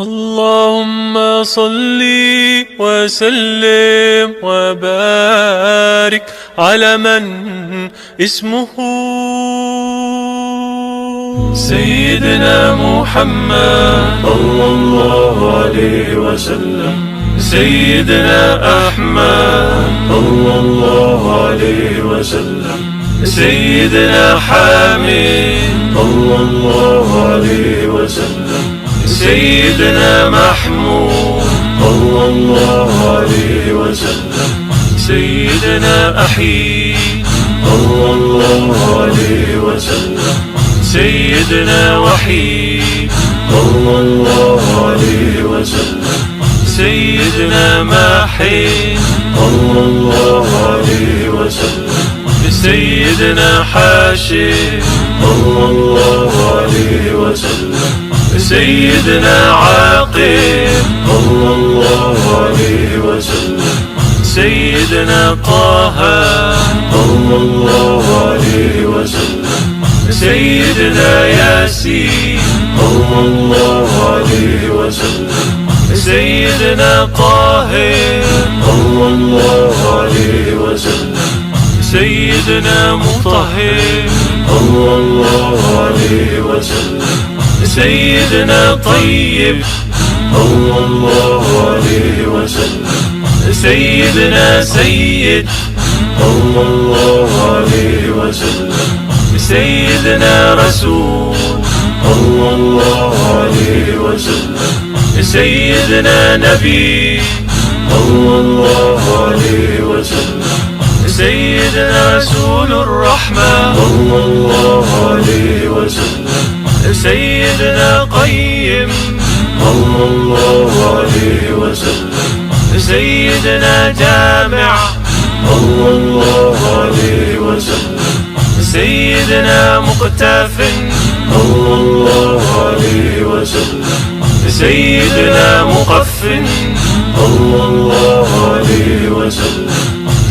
اللهم صل وسلم وبارك على من اسمه سيدنا محمد صلى الله عليه وسلم، سيدنا أحمد صلى الله عليه وسلم، سيدنا حامد صلى الله عليه وسلم، سيدنا محمود صلى الله عليه وسلم، سيدنا أحيي صلى الله عليه وسلم، سيدنا وحيد صلى الله عليه وسلم، سيدنا ماحي صلى الله عليه وسلم، سيدنا حاشر صلى الله عليه وسلم، سيدنا عاقب صلى الله عليه وسلم، سيدنا طه صلى الله عليه وسلم، سيدنا ياسين صلى الله عليه وسلم، سيدنا طاهر صلى الله عليه وسلم، سيدنا مطهر صلى الله عليه وسلم، سيدنا طيب صلى الله عليه وسلم، سيدنا سيد صلى الله عليه وسلم، سيدنا رسول صلى الله عليه وسلم، سيدنا نبي صلى الله عليه وسلم، سيدنا رسول الرحمة صلى الله عليه وسلم، سيدنا قيم صلى الله عليه وسلم، سيدنا جامع صلى الله عليه وسلم، سيدنا مقتف صلى الله عليه وسلم، سيدنا مقفن صلى الله عليه وسلم،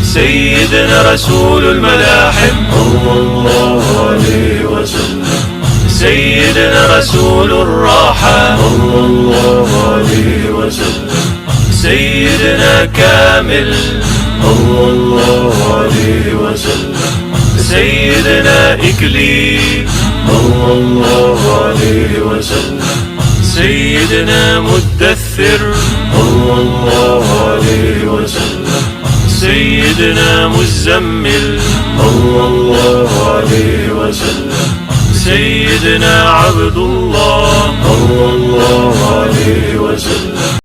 سيدنا رسول الملاحم صلى الله عليه وسلم، سيدنا رسول الراحة صلى الله عليه وسلم، سيدنا كامل صلى الله عليه وسلم، سيدنا إكليل صلى الله عليه وسلم، سيدنا مدثر صلى الله عليه وسلم، سيدنا مزمل صلى الله عليه وسلم، سيدنا عبد الله صلى الله عليه وسلم،